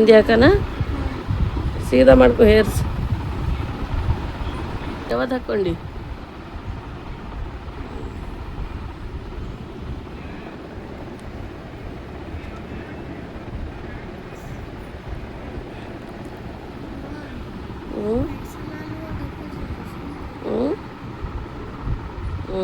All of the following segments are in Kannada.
ಮೆಹಂದಿ ಹಾಕನ ಸೀದಾ ಮಾಡ್ಕೊ ಹೇರ್ಸ್. ಯಾವತ್ತು ಹಾಕ್ಕೊಂಡು ಹ್ಞೂ ಹ್ಞೂ ಹ್ಞೂ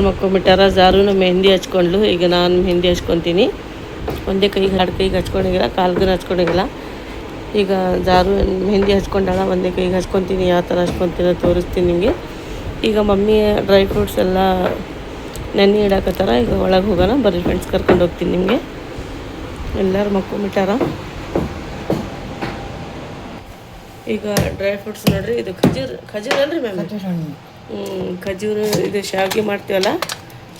ಮಕ್ಕೊಂಬಿಟ್ಟಾರ. ಜಾರುನು ಮೆಹಂದಿ ಹಚ್ಕೊಂಡ್ಲು. ಈಗ ನಾನು ಮೆಹಂದಿ ಹಚ್ಕೊತೀನಿ. ಒಂದೇ ಕೈಗೆ ಎರಡು ಕೈಗೆ ಹಚ್ಕೊಂಡಿಲ್ಲ, ಕಾಲ್ಗೂ ಹಚ್ಕೊಂಡಿಲ್ಲ. ಈಗ ಜಾರು ಮೆಹಂದಿ ಹಚ್ಕೊಂಡಾಳ. ಒಂದೇ ಕೈಗೆ ಹಚ್ಕೊತೀನಿ. ಯಾವ ಥರ ಹಚ್ಕೊತೀನೋ ತೋರಿಸ್ತೀನಿ ನಿಮಗೆ. ಈಗ ಮಮ್ಮಿ ಡ್ರೈ ಫ್ರೂಟ್ಸ್ ಎಲ್ಲ ನೆನೆ ಇಡಾಕತ್ತಾರ. ಈಗ ಒಳಗೆ ಹೋಗೋಣ ಬರ್ರಿ ಫ್ರೆಂಡ್ಸ್, ಕರ್ಕೊಂಡು ಹೋಗ್ತೀನಿ ನಿಮಗೆ. ಎಲ್ಲರೂ ಮಕ್ಕೊಂಬಿಟ್ಟಾರ. ಈಗ ಡ್ರೈ ಫ್ರೂಟ್ಸ್ ನೋಡ್ರಿ, ಇದು ಖಜೂರ್ ಅಲ್ರಿ ಮ್ಯಾಮ್? ಖಜೂರು, ಇದು ಶಾವಿಗೆ ಮಾಡ್ತೀವಲ್ಲ,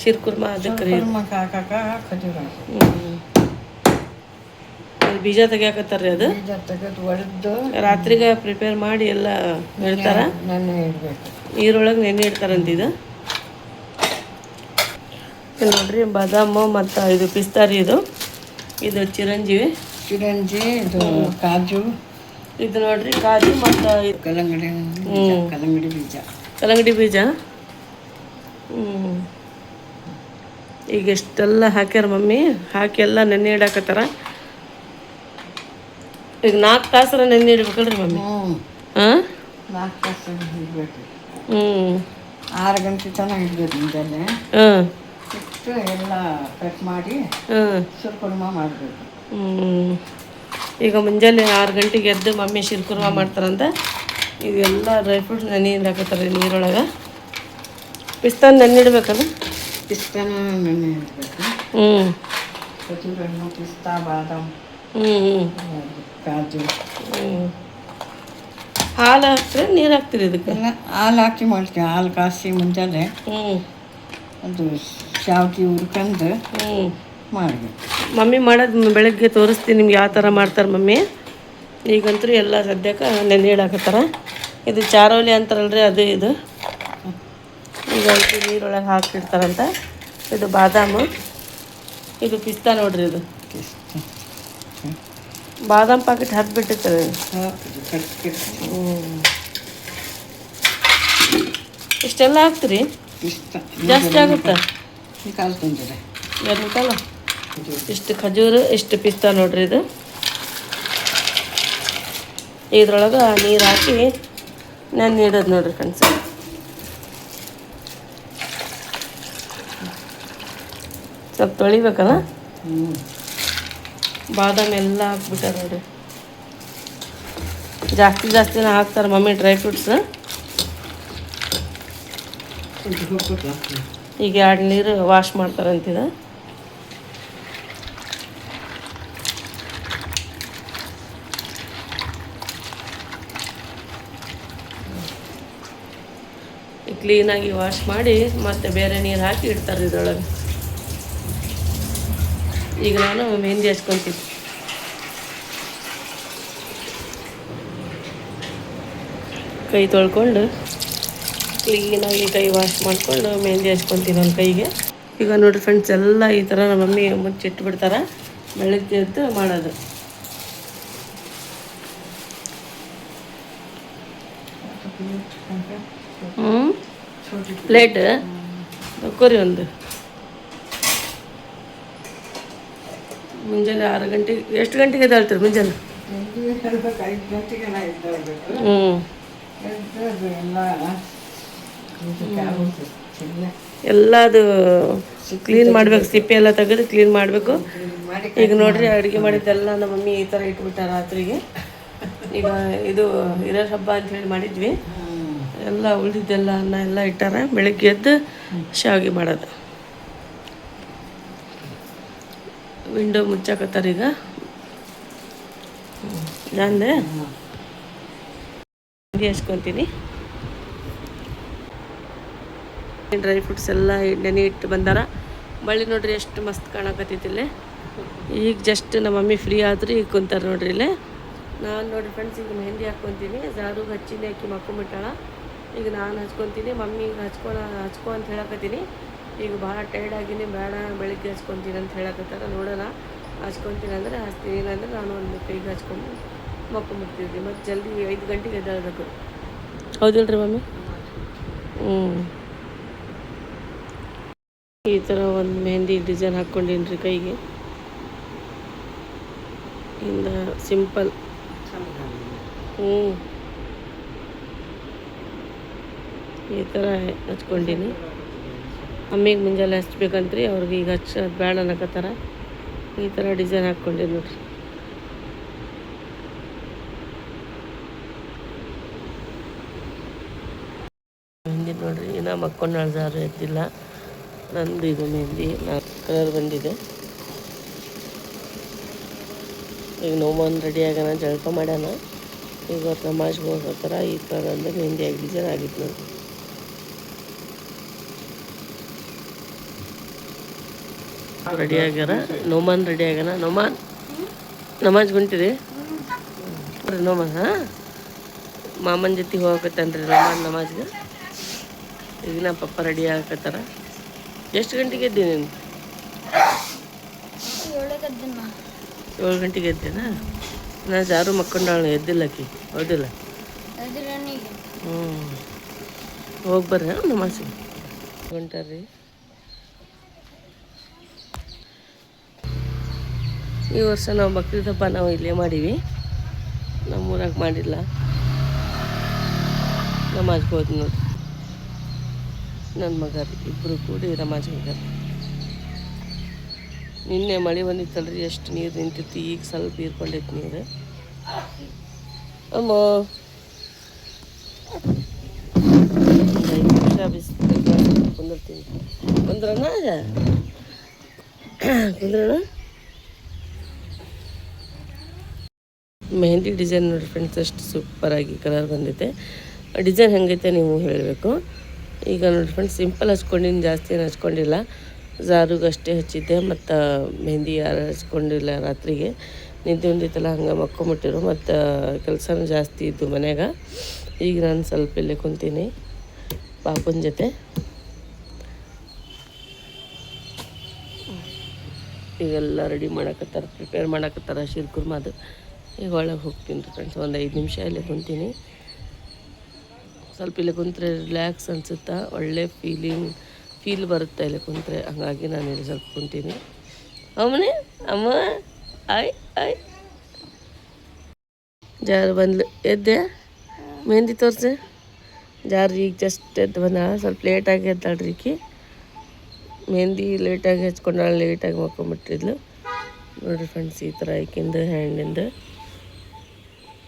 ಶಿರ್ಕುರ್ಮ, ಅದಕ್ಕೆ ರೀ. ಅದು ಬೀಜ ತೆಗಿಯಾಕತ್ತಾರ ರೀ. ಅದು ರಾತ್ರಿಗೆ ಪ್ರಿಪೇರ್ ಮಾಡಿ ಎಲ್ಲ ಇಡ್ತಾರ, ನೀರೊಳಗೆ ನೆನೆ ಇಡ್ತಾರಂತ. ಇದು ನೋಡ್ರಿ ಬಾದಾಮು ಮತ್ತು ಇದು ಪಿಸ್ತಾ ರೀ. ಇದು ಚಿರಂಜೀವಿ, ಇದು ಕಾಜು. ಇದು ನೋಡ್ರಿ ಕಾಜು ಮತ್ತು ಕಲ್ಲಂಗಡಿ ಬೀಜ. ಈಗ ಎಷ್ಟೆಲ್ಲ ಹಾಕ್ಯಾರ ಮಮ್ಮಿ. ಹಾಕಿ ಎಲ್ಲ ನೆನೆ ಇಡಾಕತ್ತಾರ. ಈಗ 4 ತಾಸರ ನೆನೆ ಇಡ್ಬೇಕಲ್ರಿ ಮಮ್ಮಿ? ಹಾಂ, 4 ತಾಸು ಇಡಬೇಕು. 6 ಗಂಟೆ ತನಕ ಇಡಬೇಕು ಮುಂಜಾನೆ. ಇಟ್ಟು ಎಲ್ಲ ಕಟ್ ಮಾಡಿ ಶಿರ್ಕುರ್ಮ ಮಾಡಬೇಕು. ಈಗ ಮುಂಜಾನೆ 6 ಗಂಟೆಗೆ ಎದ್ದು ಮಮ್ಮಿ ಶಿರ್ಕುರ್ಮ ಮಾಡ್ತಾರಂತ. ಇದೆಲ್ಲ ಡ್ರೈ ಫ್ರೂಟ್ಸ್ ನೆನೆ ಇಡಾಕತ್ತಾರೆ ನೀರೊಳಗೆ. ಪಿಸ್ತಾನ ನೆನೆ ಇಡ್ಬೇಕಲ್ಲ? ಪಿಸ್ತಾನ ನೆನೆ ಇಡಬೇಕು. ಖಜೂರ್ ಹಣ್ಣು, ಪಿಸ್ತಾ, ಬಾದಾಮ್, ಕಾಜು. ಹಾಲು ಹಾಕ್ತೀರಿ, ನೀರು ಹಾಕ್ತೀರಿ? ಇದಕ್ಕೆ ಹಾಲು ಹಾಕಿ ಮಾಡ್ತೀವಿ. ಹಾಲು ಕಾಸಿ ಮುಂಜಾನೆ ಅದು ಶಾವಿಗೆ ಹುರ್ಕೊಂಡು ಮಾಡಬೇಕು. ಮಮ್ಮಿ ಮಾಡೋದು ಬೆಳಗ್ಗೆ ತೋರಿಸ್ತೀನಿ ನಿಮ್ಗೆ ಯಾವ ಥರ ಮಾಡ್ತಾರೆ ಮಮ್ಮಿ. ಈಗಂತೂ ಎಲ್ಲ ಸದ್ಯಕ್ಕೆ ನೆನೆ ಇಡಾಕತ್ತಾರ. ಇದು ಚಾರೋಲಿ ಅಂತಾರಲ್ರಿ, ಅದು ಇದು. ಈಗ ನೀರೊಳಗೆ ಹಾಕಿಡ್ತಾರಂತ. ಇದು ಬಾದಾಮು, ಇದು ಪಿಸ್ತಾ ನೋಡ್ರಿ. ಇದು ಬಾದಾಮ್ ಪಾಕೆಟ್ ಹಾಕಿಬಿಟ್ಟಿರ್ತಾರೆ. ಇಷ್ಟೆಲ್ಲ ಹಾಕ್ತೀರಿ? ಜಾಸ್ತಿ ಆಗುತ್ತಾ? ಕಾಲ ಇಷ್ಟು ಖಜೂರು, ಇಷ್ಟು ಪಿಸ್ತಾ ನೋಡ್ರಿ. ಇದು ಇದ್ರೊಳಗೆ ನೀರು ಹಾಕಿ ನೆನೆ ಇಡೋದು ನೋಡ್ರಿ ಫ್ರೆಂಡ್ಸ್. ಸ್ವಲ್ಪ ತೊಳಿಬೇಕಲ್ಲ. ಬಾದಾಮಿ ಎಲ್ಲ ಹಾಕ್ಬಿಟ್ಟಾರೆ ನೋಡ್ರಿ. ಜಾಸ್ತಿನ ಹಾಕ್ತಾರೆ ಮಮ್ಮಿ ಡ್ರೈ ಫ್ರೂಟ್ಸ್. ಈಗ 2 ನೀರು ವಾಶ್ ಮಾಡ್ತಾರಂತಿದ. ಕ್ಲೀನಾಗಿ ವಾಶ್ ಮಾಡಿ ಮತ್ತೆ ಬೇರೆ ನೀರು ಹಾಕಿ ಇಡ್ತಾರೆ ಇದ್ರೊಳಗೆ. ಈಗ ನಾನು ಮೆಹಂದಿ ಹಚ್ಕೊತೀನಿ. ಕೈ ತೊಳ್ಕೊಂಡು ಕ್ಲೀನಾಗಿ ಕೈ ವಾಶ್ ಮಾಡಿಕೊಂಡು ಮೆಹಂದಿ ಹಚ್ಕೊತೀನಿ ಒಂದು ಕೈಗೆ. ಈಗ ನೋಡಿರಿ ಫ್ರೆಂಡ್ಸ್, ಎಲ್ಲ ಈ ಥರ ನಮ್ಮ ಮಮ್ಮಿ ಮುಚ್ಚಿಟ್ಬಿಡ್ತಾರೆ. ಬೆಳಗ್ಗೆ ಎದ್ದು ಮಾಡೋದು. ಪ್ಲೇಟ್ ತಗೋರಿ ಒಂದು. ಮುಂಜಾನೆ 6 ಗಂಟೆಗೆ, ಎಷ್ಟು ಗಂಟೆಗೆ ಎದ್ದೇಳ್ತೀರಿ ಮುಂಜಾನೆ? 5 ಗಂಟೆಗೆಲ್ಲ ಎದ್ದೇಳಬೇಕು. ಎಲ್ಲ ಅದು ಕ್ಲೀನ್ ಮಾಡ್ಬೇಕು. ಸಿಪ್ಪೆ ಎಲ್ಲ ತೆಗೆದು ಕ್ಲೀನ್ ಮಾಡಬೇಕು. ಈಗ ನೋಡ್ರಿ ಅಡುಗೆ ಮಾಡಿದ್ದೆಲ್ಲ ನಮ್ಮ ಮಮ್ಮಿ ಈ ಥರ ಇಟ್ಬಿಟ್ಟ ರಾತ್ರಿಗೆ. ಈಗ ಇದು ಹಿರಿಯರ ಹಬ್ಬ ಅಂಥೇಳಿ ಮಾಡಿದ್ವಿ. ಎಲ್ಲ ಉಳಿದಿದ್ದೆಲ್ಲ ಅನ್ನ ಎಲ್ಲ ಇಟ್ಟಾರ. ಬೆಳಗ್ಗೆ ಎದ್ದು ಶಾವಿಗೆ ಮಾಡೋದು. ವಿಂಡೋ ಮುಚ್ಚಾಕತ್ತಾರ ಈಗ. ನಂದೆ ಹಚ್ಕೊತೀನಿ. ಡ್ರೈ ಫ್ರೂಟ್ಸ್ ಎಲ್ಲ ನೆನೆ ಇಟ್ಟು ಬಂದಾರ. ಬಳ್ಳಿ ನೋಡ್ರಿ ಎಷ್ಟು ಮಸ್ತ್ ಕಾಣಕತ್ತೈತಿಲ್ಲೇ. ಈಗ ಜಸ್ಟ್ ನಮ್ಮ ಮಮ್ಮಿ ಫ್ರೀ ಆದ್ರೂ ಈಗ ಕುಂತಾರೆ ನೋಡ್ರಿ ಇಲ್ಲೇ. ನಾನು ನೋಡಿ ಫ್ರೆಂಡ್ಸ್ ಈಗ ಮೆಹಂದಿ ಹಾಕ್ಕೊತೀನಿ. ಜಾರುಗೆ ಹಚ್ಚಿನಿ, ಹಾಕಿ ಮಕ್ಕೊಂಬಿಟ್ಟಾಳ. ಈಗ ನಾನು ಹಚ್ಕೊತೀನಿ, ಮಮ್ಮಿಗೆ ಹಚ್ಕೊ ಅಂತ ಹೇಳಕತ್ತೀನಿ. ಈಗ ಭಾಳ ಟೈರ್ಡ್ ಆಗಿನಿ, ಬೇಡ ಬೆಳಿಗ್ಗೆ ಹಚ್ಕೊತೀನಿ ಅಂತ ಹೇಳಕತ್ತಾರ. ನೋಡೋಣ, ಹಚ್ಕೊತೀನಿ ಅಂದರೆ ಹಚ್ತೀನಿ, ಇಲ್ಲಾಂದರೆ ನಾನು ಒಂದು ಕೈಗೆ ಹಚ್ಕೊಂಡು ಮಕ್ಕೊಂಬಿಡ್ತಿದ್ವಿ. ಮತ್ತು ಜಲ್ದಿ 5 ಗಂಟೆಗೆ ಎದ್ದೇಳಬೇಕು. ಹೌದಿಲ್ರಿ ಮಮ್ಮಿ? ಈ ಥರ ಒಂದು ಮೆಹಂದಿ ಡಿಸೈನ್ ಹಾಕ್ಕೊಂಡೀನಿ ರೀ ಕೈಗೆ. ಇಂದ ಸಿಂಪಲ್. ಈ ಥರ ಹಚ್ಕೊಂಡೀನಿ. ಅಮ್ಮಿಗೆ ಮುಂಜಾನೆ ಹಚ್ಬೇಕಂತ್ರಿ, ಅವ್ರಿಗೆ ಈಗ ಬೇಡ ಅನ್ನಕತ್ತಾರ. ಈ ಥರ ಡಿಸೈನ್ ಹಾಕ್ಕೊಂಡೀನಿ ನೋಡ್ರಿ. ಮೆಹಂದಿ ನೋಡ್ರಿ, ಇನ್ನೂ ಮಕ್ಕೊಂಡಾಳ, ಜಾರು ಎದ್ದಿಲ್ಲ. ನಂದು ಇದು ಮೆಹಂದಿ 4 ಕಲರ್ ಬಂದಿದೆ. ಈಗ ನೋಮನ್ ರೆಡಿ ಆಗೋಣ, ಜಳಕ ಮಾಡ್ಯಾನ. ಈಗ ಅವ್ರು ನಮಾಜ್ಗೆ ಹೋಗ್ತಾರ. ಈ ಥರ ಅಂದರೆ ಮೆಹಂದಿ ಆಗಿ ಡಿಸೈನ್ ಆಗಿತ್ತು ನೋಡಿ. ರೆಡಿ ಆಗ್ಯಾರ. ನೋಮನ್ ರೆಡಿ ಆಗ್ಯಾನ. ನೋಮಾನ್ ನಮಾಜ್ಗೆ ಹೊಂಟಿರಿ? ನೋಮನ್ ಮಾಮನ ಜೊತೆ ಹೋಗಕತ್ತಾನ್ರಿ ನೋಮನ್ ನಮಾಜ್ಗೆ. ಈಗ ನಮ್ಮ ಪಪ್ಪ ರೆಡಿ ಆಗಕತ್ತಾರ. ಎಷ್ಟು ಗಂಟೆಗೆ ಎದ್ದಿ ನೀನು? 7 ಗಂಟೆಗೆ ಎದ್ದೇನಾ? ನಾನು ಜಾರು ಮಕ್ಕೊಂಡಾಳು, ಎದ್ದಿಲ್ಲಕ್ಕಿ. ಹೌದಿಲ್ಲ? ಹೋಗಿ ಬರ್ರಿ ನಮಾಜಿಗೆ ಹೊಂಟಾರ್ರಿ. ಈ ವರ್ಷ ನಾವು ಬಕ್ರೀದ್ ಹಬ್ಬ ನಾವು ಇಲ್ಲೇ ಮಾಡೀವಿ, ನಮ್ಮೂರಾಗ ಮಾಡಿಲ್ಲ. ನಮಾಜ್ಗೆ ಹೋದ್ ನೋಡಿ ನನ್ನ ಮಗ ರೀ, ಇಬ್ಬರು ಕೂಡಿ ನಮಾಜ್ಗೆ ಹೋಗ್ಯಾರ. ನಿನ್ನೆ ಮಳೆ ಬಂದಿತ್ತಲ್ರಿ, ಎಷ್ಟು ನೀರು ನಿಂತಿತ್ತು. ಈಗ ಸ್ವಲ್ಪ ಹೀರ್ಕೊಂಡೈತಿ ನೀರು. ಅಮ್ಮ 5 ನಿಮಿಷ ಕುಂದಿರ್ತೀನಿ. ಕುಂದ್ರಣ ಕುಂದ್ರಣ. ಮೆಹಂದಿ ಡಿಸೈನ್ ನೋಡಿ ಫ್ರೆಂಡ್ಸ್, ಎಷ್ಟು ಸೂಪರಾಗಿ ಕಲರ್ ಬಂದೈತೆ. ಡಿಸೈನ್ ಹೆಂಗೈತೆ ನೀವು ಹೇಳಬೇಕು. ಈಗ ನೋಡಿ ಫ್ರೆಂಡ್ಸ್, ಸಿಂಪಲ್ ಹಚ್ಕೊಂಡಿನಿ, ಜಾಸ್ತಿ ಏನು ಹಚ್ಕೊಂಡಿಲ್ಲ. ಜಾರುಗೆ ಅಷ್ಟೇ ಹಚ್ಚಿದ್ದೆ. ಮತ್ತು ಮೆಹಂದಿ ಯಾರು ಹಚ್ಕೊಂಡಿಲ್ಲ, ರಾತ್ರಿಗೆ ನಿದ್ದೆ ಹೊಂದಿತ್ತಲ್ಲ, ಹಂಗೆ ಮಕ್ಕೊಂಬಿಟ್ಟಿರು. ಮತ್ತು ಕೆಲಸನೂ ಜಾಸ್ತಿ ಇದ್ದು ಮನ್ಯಾಗ. ಈಗ ನಾನು ಸ್ವಲ್ಪ ಇಲ್ಲೇ ಕುಂತೀನಿ ಪಾಪನ ಜೊತೆ. ಈಗೆಲ್ಲ ರೆಡಿ ಮಾಡಕತ್ತಾರ, ಪ್ರಿಪೇರ್ ಮಾಡಕತ್ತಾರ ಶೀರ್ ಕುರ್ಮಾದು. ಈಗ ಒಳಗೆ ಹೋಗ್ತೀನಿ ರೀ ಫ್ರೆಂಡ್ಸ್. ಒಂದು 5 ನಿಮಿಷ ಇಲ್ಲೇ ಕುಂತೀನಿ. ಸ್ವಲ್ಪ ಇಲ್ಲೇ ಕುಂತ್ರೆ ರಿಲ್ಯಾಕ್ಸ್ ಅನಿಸುತ್ತಾ, ಒಳ್ಳೆ ಫೀಲ್ ಬರುತ್ತೆ ಇಲ್ಲಿ ಕುಂತ್ರೆ. ಹಾಗಾಗಿ ನಾನು ಇಲ್ಲಿ ಸ್ವಲ್ಪ ಕುಂತೀನಿ. ಅಮ್ಮನೇ ಅಮ್ಮ ಆಯ್ ಆಯ್. ಜಾರು ಬಂದ್ಲು, ಎದ್ದೆ ಮೆಹಂದಿ ತೋರಿಸಿ. ಜಾರು ಈಗ ಜಸ್ಟ್ ಎದ್ದು ಬಂದ. ಸ್ವಲ್ಪ ಲೇಟಾಗಿ ಎದ್ದಾಳ್ರಿ ಈಕಿ. ಮೆಹಂದಿ ಲೇಟಾಗಿ ಹಚ್ಕೊಂಡಾಳು, ಲೇಟಾಗಿ ಮಕ್ಕೊಂಬಿಟ್ಟಿದ್ಲು ನೋಡಿರಿ ಫ್ರೆಂಡ್ಸ್. ಈ ಥರ ಈಕಿಂದು ಹ್ಯಾಂಡಿಂದು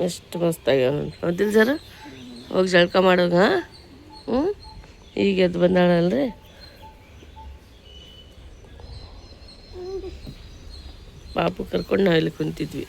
ಎಷ್ಟು ಮಸ್ತಾಗ್ಯಾವ ನೋಡಿ. ಹೌದಿಲ್ಲ ಜರ? ಹೋಗಿ ಜಳಕ ಮಾಡೋಗ. ಈಗ ಎದ್ದು ಬಂದಾಳಲ್ರಿ. ಪಾಪು ಕರ್ಕೊಂಡು ನಾವು ಇಲ್ಲಿ ಕುಂತಿದ್ವಿ.